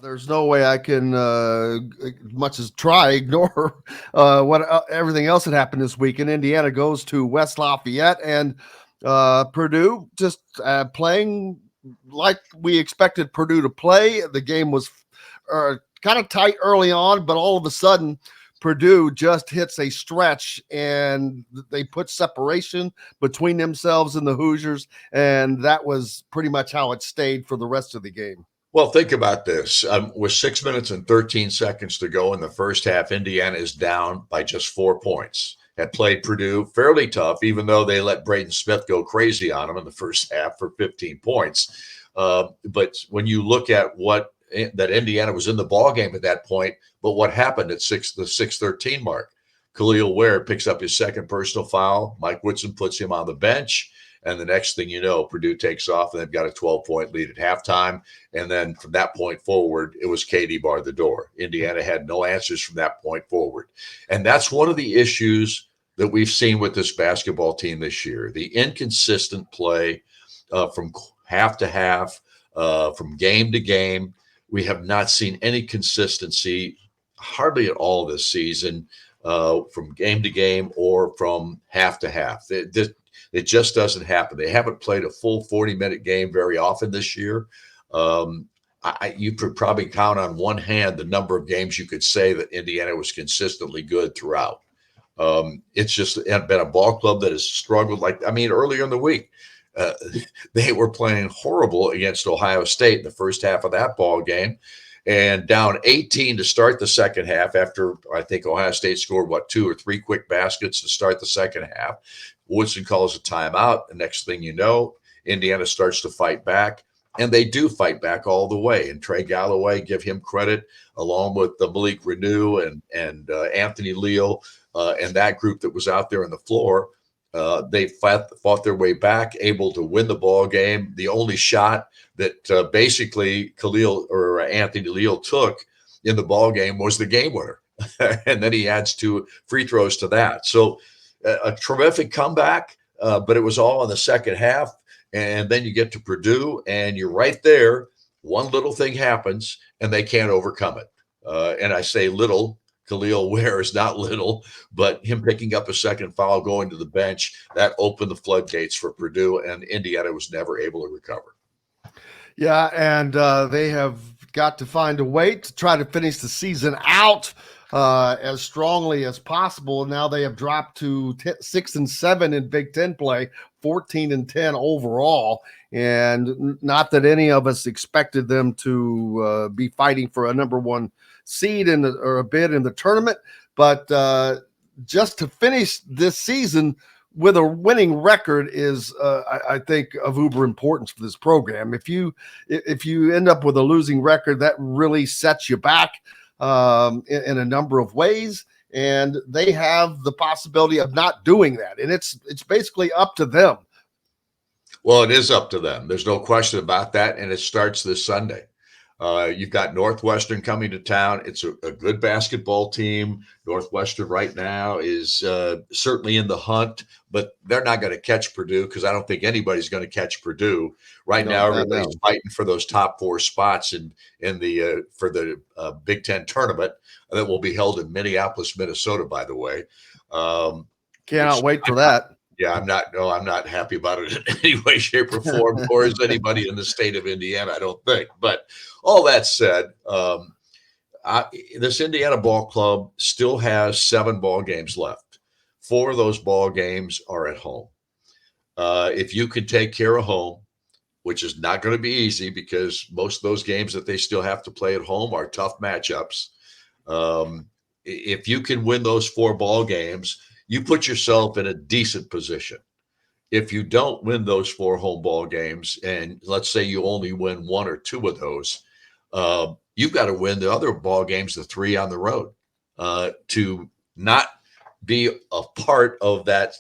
There's no way I can, much as try, ignore what everything else that happened this weekend. Indiana goes to West Lafayette, and Purdue just playing like we expected Purdue to play. The game was kind of tight early on, but all of a sudden, Purdue just hits a stretch and they put separation between themselves and the Hoosiers. And that was pretty much how it stayed for the rest of the game. Well, think about this. With 6 minutes and 13 seconds to go in the first half, Indiana is down by just 4 points. Had played Purdue fairly tough, even though they let Braden Smith go crazy on them in the first half for 15 points. But when you look at that Indiana was in the ball game at that point, but what happened at the 6:13 mark? Khalil Ware picks up his second personal foul. Mike Woodson puts him on the bench. And the next thing you know, Purdue takes off and they've got a 12-point lead at halftime. And then from that point forward, it was Katie bar the door. Indiana had no answers from that point forward. And that's one of the issues that we've seen with this basketball team this year. The inconsistent play from half to half, from game to game. We have not seen any consistency hardly at all this season from game to game or from half to half. It just doesn't happen. They haven't played a full 40-minute game very often this year. You could probably count on one hand the number of games you could say that Indiana was consistently good throughout. It's just been a ball club that has struggled. Earlier in the week, they were playing horrible against Ohio State in the first half of that ball game, and down 18 to start the second half after I think Ohio State scored, 2 or 3 quick baskets to start the second half. Woodson calls a timeout. The next thing you know, Indiana starts to fight back, and they do fight back all the way. And Trey Galloway, give him credit, along with Malik Renew and Anthony Leal and that group that was out there on the floor. They fought their way back, able to win the ball game. The only shot that basically Khalil or Anthony Leal took in the ball game was the game winner, and then he adds 2 free throws to that. So a terrific comeback, but it was all in the second half. And then you get to Purdue, and you're right there. One little thing happens, and they can't overcome it. And I say little. Khalil Ware is not little, but him picking up a second foul, going to the bench, that opened the floodgates for Purdue, and Indiana was never able to recover. Yeah, and they have got to find a way to try to finish the season out as strongly as possible. And now they have dropped to 6-7 in Big Ten play, 14-10 overall. And not that any of us expected them to be fighting for a number 1 seed or a bid in the tournament, but just to finish this season with a winning record is, I think, of uber importance for this program. If you end up with a losing record, that really sets you back in a number of ways, and they have the possibility of not doing that, and it's basically up to them. Well, it is up to them. There's no question about that, and it starts this Sunday. You've got Northwestern coming to town. It's a good basketball team. Northwestern right now is certainly in the hunt, but they're not going to catch Purdue because I don't think anybody's going to catch Purdue right now. Everybody's fighting for those top 4 spots for the Big Ten tournament that will be held in Minneapolis, Minnesota. By the way, cannot wait for that. Yeah, I'm not happy about it in any way, shape, or form, nor is anybody in the state of Indiana, I don't think. But all that said, this Indiana ball club still has 7 ball games left. 4 of those ball games are at home. If you can take care of home, which is not going to be easy because most of those games that they still have to play at home are tough matchups. If you can win those 4 ball games, you put yourself in a decent position. If you don't win those 4 home ball games, and let's say you only win 1 or 2 of those, you've got to win the other ball games, the 3 on the road, to not be a part of that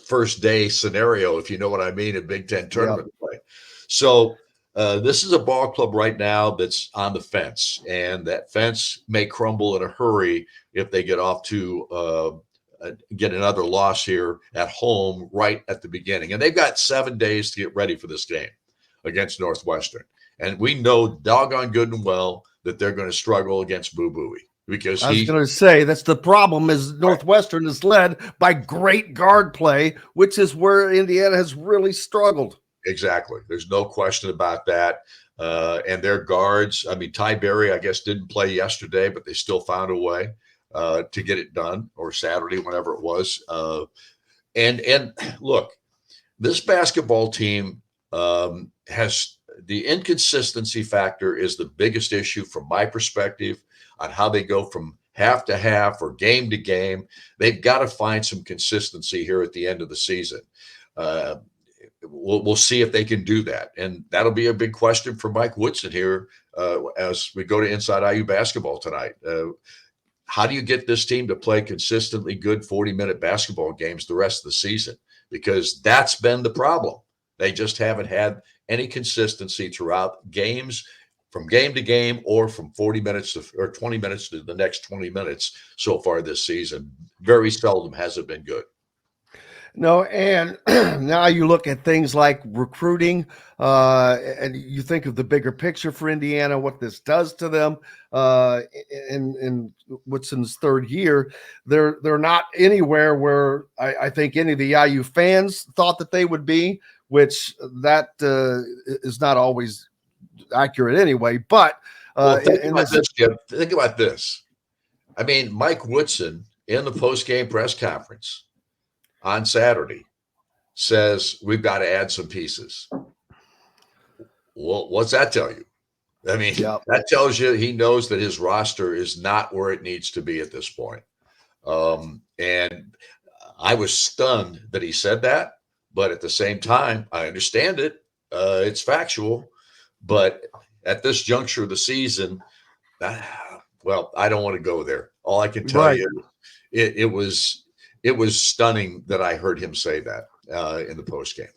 first day scenario, if you know what I mean, in Big Ten tournament play. So this is a ball club right now that's on the fence, and that fence may crumble in a hurry if they get off to get another loss here at home right at the beginning. And they've got 7 days to get ready for this game against Northwestern. And we know doggone good and well that they're going to struggle against Boo Buie because I was going to say that's the problem is Northwestern is led by great guard play, which is where Indiana has really struggled. Exactly. There's no question about that. And their guards, I mean, Ty Berry, I guess, didn't play yesterday, but they still found a way to get it done, or Saturday, whenever it was. And look, this basketball team has the inconsistency factor is the biggest issue from my perspective on how they go from half to half or game to game. They've got to find some consistency here at the end of the season. We'll see if they can do that. And that'll be a big question for Mike Woodson here as we go to Inside IU basketball tonight. How do you get this team to play consistently good 40-minute basketball games the rest of the season? Because that's been the problem. They just haven't had any consistency throughout games, from game to game, or from 40 minutes to, or 20 minutes to the next 20 minutes so far this season. Very seldom has it been good. No, and now you look at things like recruiting, and you think of the bigger picture for Indiana, what this does to them. In Woodson's third year, they're not anywhere where I think any of the IU fans thought that they would be, which that is not always accurate anyway. But think about this, Jim. Think about this. I mean, Mike Woodson in the post-game press conference on Saturday says we've got to add some pieces. Well, what's that tell you? I mean, that tells you he knows that his roster is not where it needs to be at this point. And I was stunned that he said that, but at the same time, I understand it. It's factual, but at this juncture of the season, well, I don't want to go there. All I can tell you, it was stunning that I heard him say that in the post game.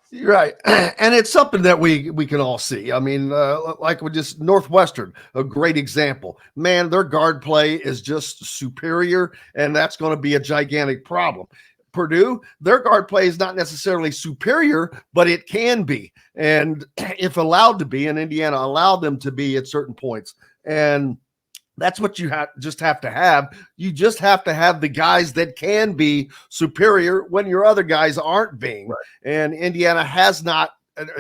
You're right. And it's something that we can all see. I mean, like with just Northwestern, a great example. Man, their guard play is just superior, and that's going to be a gigantic problem. Purdue, their guard play is not necessarily superior, but it can be. And if allowed to be, and Indiana allowed them to be at certain points. And that's what you just have to have. You just have to have the guys that can be superior when your other guys aren't being. Right. And Indiana has not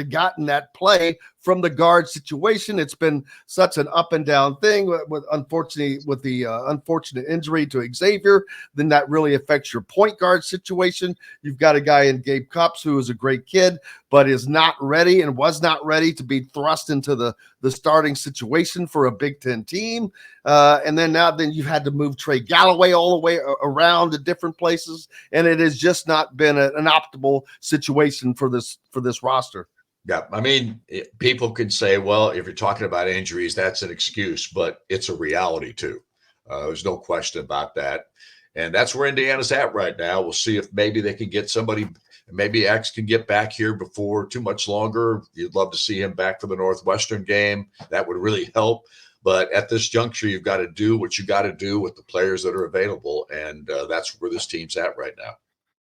gotten that play from the guard situation. It's been such an up and down thing with the unfortunate injury to Xavier. Then that really affects your point guard situation. You've got a guy in Gabe Cupps who is a great kid, but is not ready and was not ready to be thrust into the starting situation for a Big Ten team. And then you've had to move Trey Galloway all the way around to different places. And it has just not been an optimal situation for this roster. Yeah, I mean, people could say, well, if you're talking about injuries, that's an excuse, but it's a reality too. There's no question about that. And that's where Indiana's at right now. We'll see if maybe they can get somebody, maybe X can get back here before too much longer. You'd love to see him back for the Northwestern game. That would really help. But at this juncture, you've got to do what you got to do with the players that are available. And that's where this team's at right now.